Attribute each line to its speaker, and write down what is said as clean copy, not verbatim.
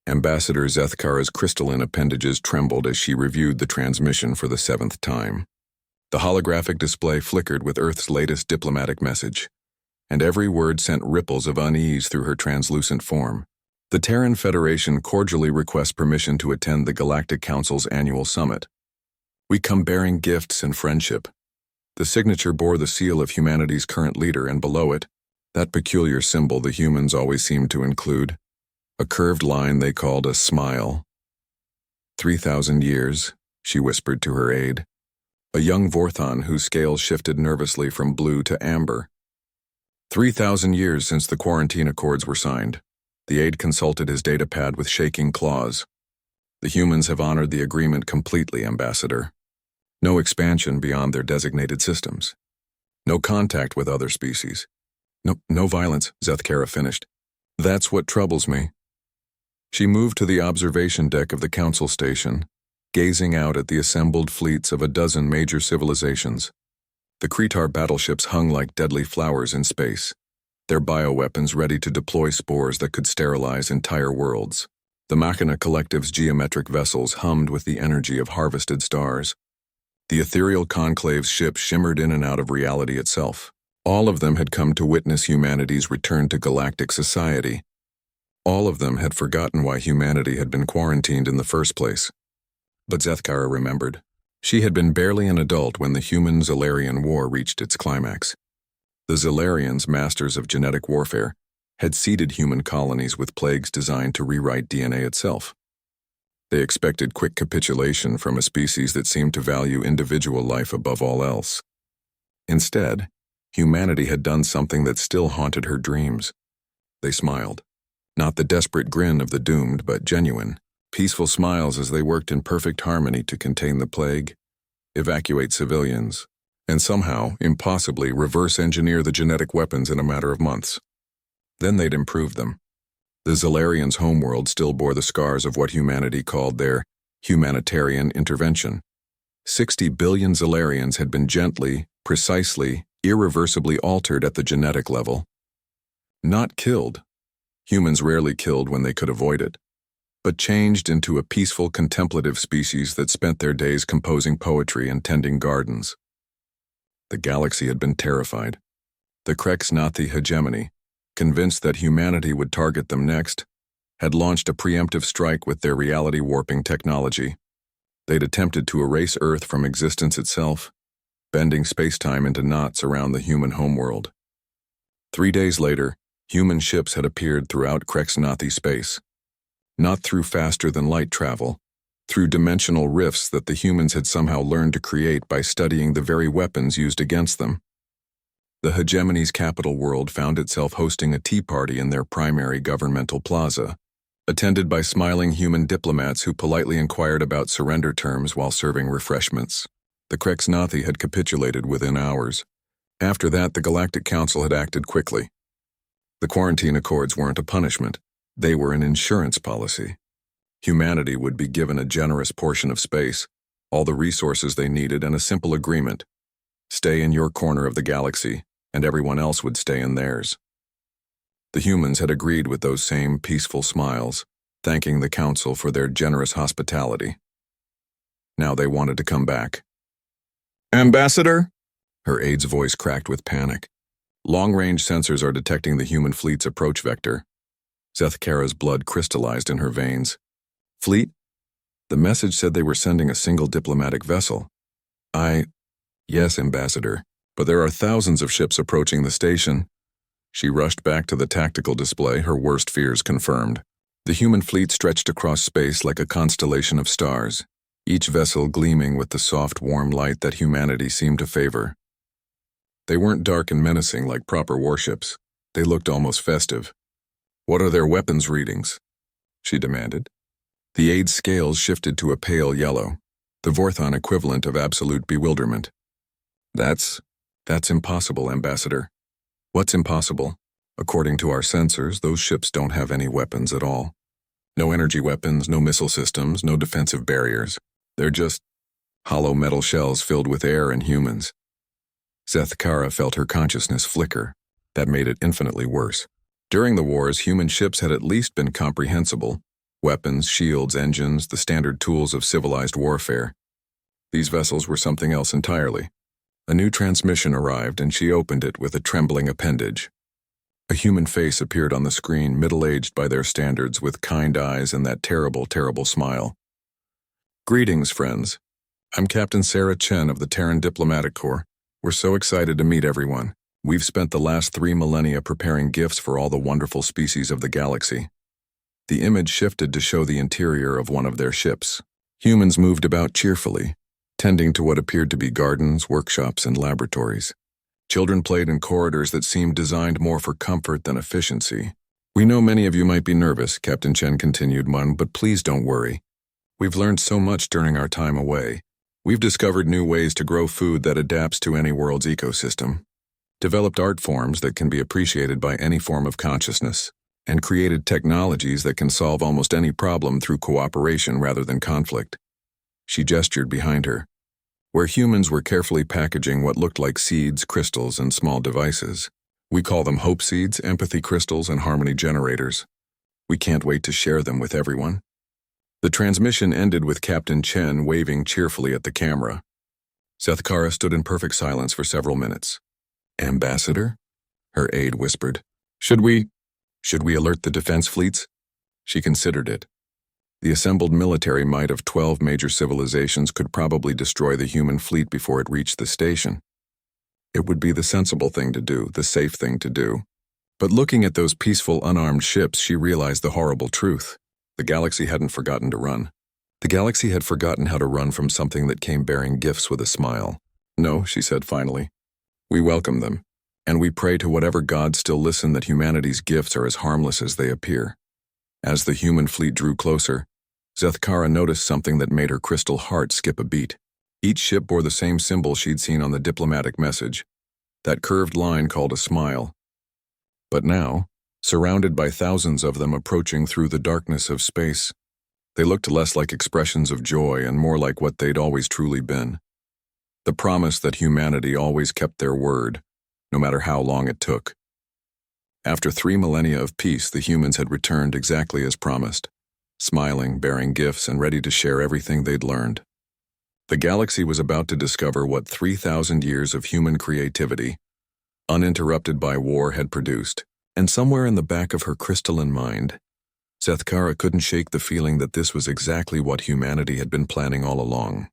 Speaker 1: Ambassador Zethkara's crystalline appendages trembled as she reviewed the transmission for the 7th time. The holographic display flickered with Earth's latest diplomatic message, and every word sent ripples of unease through her translucent form. The Terran Federation cordially requests permission to attend the Galactic Council's annual summit. We come bearing gifts and friendship. The signature bore the seal of humanity's current leader, and below it, that peculiar symbol the humans always seemed to include, a curved line they called a smile. 3,000 years, she whispered to her aide, a young Vorthon whose scales shifted nervously from blue to amber. 3,000 years since the quarantine accords were signed. The aide consulted his datapad with shaking claws. The humans have honored the agreement completely, Ambassador. No expansion beyond their designated systems. No contact with other species. No violence, Zethkara finished. That's what troubles me. She moved to the observation deck of the council station, gazing out at the assembled fleets of a dozen major civilizations. The Kretar battleships hung like deadly flowers in space, their bioweapons ready to deploy spores that could sterilize entire worlds. The Machina Collective's geometric vessels hummed with the energy of harvested stars. The ethereal conclave's ships shimmered in and out of reality itself. All of them had come to witness humanity's return to galactic society. All of them had forgotten why humanity had been quarantined in the first place. But Zethkara remembered. She had been barely an adult when the Human-Zalarian War reached its climax. The Zalarians, masters of genetic warfare, had seeded human colonies with plagues designed to rewrite DNA itself. They expected quick capitulation from a species that seemed to value individual life above all else. Instead, humanity had done something that still haunted her dreams. They smiled. Not the desperate grin of the doomed, but genuine, peaceful smiles as they worked in perfect harmony to contain the plague, evacuate civilians, and somehow, impossibly, reverse engineer the genetic weapons in a matter of months. Then they'd improve them. The Zalarians' homeworld still bore the scars of what humanity called their humanitarian intervention. 60 billion Zalarians had been gently, precisely, irreversibly altered at the genetic level. Not killed. Humans rarely killed when they could avoid it, but changed into a peaceful, contemplative species that spent their days composing poetry and tending gardens. The galaxy had been terrified. The Krexnathi hegemony, convinced that humanity would target them next, had launched a preemptive strike with their reality-warping technology. They'd attempted to erase Earth from existence itself, bending space-time into knots around the human homeworld. 3 days later, human ships had appeared throughout Krexnathi space. Not through faster-than-light travel, through dimensional rifts that the humans had somehow learned to create by studying the very weapons used against them. The hegemony's capital world found itself hosting a tea party in their primary governmental plaza, attended by smiling human diplomats who politely inquired about surrender terms while serving refreshments. The Krexnathi had capitulated within hours. After that, the Galactic Council had acted quickly. The quarantine accords weren't a punishment. They were an insurance policy. Humanity would be given a generous portion of space, all the resources they needed, and a simple agreement. Stay in your corner of the galaxy, and everyone else would stay in theirs. The humans had agreed with those same peaceful smiles, thanking the Council for their generous hospitality. Now they wanted to come back. "Ambassador?" Her aide's voice cracked with panic. Long-range sensors are detecting the human fleet's approach vector. Zethkara's blood crystallized in her veins. Fleet? The message said they were sending a single diplomatic vessel. Yes, Ambassador, but there are thousands of ships approaching the station. She rushed back to the tactical display, her worst fears confirmed. The human fleet stretched across space like a constellation of stars, each vessel gleaming with the soft, warm light that humanity seemed to favor. They weren't dark and menacing like proper warships. They looked almost festive. "What are their weapons readings?" she demanded. The aide's scales shifted to a pale yellow, the Vorthon equivalent of absolute bewilderment. That's impossible, Ambassador." "What's impossible?" "According to our sensors, those ships don't have any weapons at all. No energy weapons, no missile systems, no defensive barriers. They're just hollow metal shells filled with air and humans." Zethkara felt her consciousness flicker. That made it infinitely worse. During the wars, human ships had at least been comprehensible. Weapons, shields, engines, the standard tools of civilized warfare. These vessels were something else entirely. A new transmission arrived, and she opened it with a trembling appendage. A human face appeared on the screen, middle-aged by their standards, with kind eyes and that terrible, terrible smile. "Greetings, friends. I'm Captain Sarah Chen of the Terran Diplomatic Corps. We're so excited to meet everyone. We've spent the last 3 millennia preparing gifts for all the wonderful species of the galaxy." The image shifted to show the interior of one of their ships. Humans moved about cheerfully, tending to what appeared to be gardens, workshops, and laboratories. Children played in corridors that seemed designed more for comfort than efficiency. "We know many of you might be nervous," Captain Chen continued, "but please don't worry. We've learned so much during our time away. We've discovered new ways to grow food that adapts to any world's ecosystem, developed art forms that can be appreciated by any form of consciousness, and created technologies that can solve almost any problem through cooperation rather than conflict." She gestured behind her, where humans were carefully packaging what looked like seeds, crystals, and small devices. "We call them hope seeds, empathy crystals, and harmony generators. We can't wait to share them with everyone." The transmission ended with Captain Chen waving cheerfully at the camera. Sethkara stood in perfect silence for several minutes. "Ambassador?" her aide whispered. Should we alert the defense fleets?" She considered it. The assembled military might of 12 major civilizations could probably destroy the human fleet before it reached the station. It would be the sensible thing to do, the safe thing to do. But looking at those peaceful, unarmed ships, she realized the horrible truth. The galaxy hadn't forgotten to run. The galaxy had forgotten how to run from something that came bearing gifts with a smile. "No," she said finally. "We welcome them, and we pray to whatever gods still listen that humanity's gifts are as harmless as they appear." As the human fleet drew closer, Sethkara noticed something that made her crystal heart skip a beat. Each ship bore the same symbol she'd seen on the diplomatic message, that curved line called a smile. But now, surrounded by thousands of them approaching through the darkness of space, they looked less like expressions of joy and more like what they'd always truly been. The promise that humanity always kept their word, no matter how long it took. After 3 millennia of peace, the humans had returned exactly as promised, smiling, bearing gifts, and ready to share everything they'd learned. The galaxy was about to discover what 3,000 years of human creativity, uninterrupted by war, had produced. And somewhere in the back of her crystalline mind, Sethkara couldn't shake the feeling that this was exactly what humanity had been planning all along.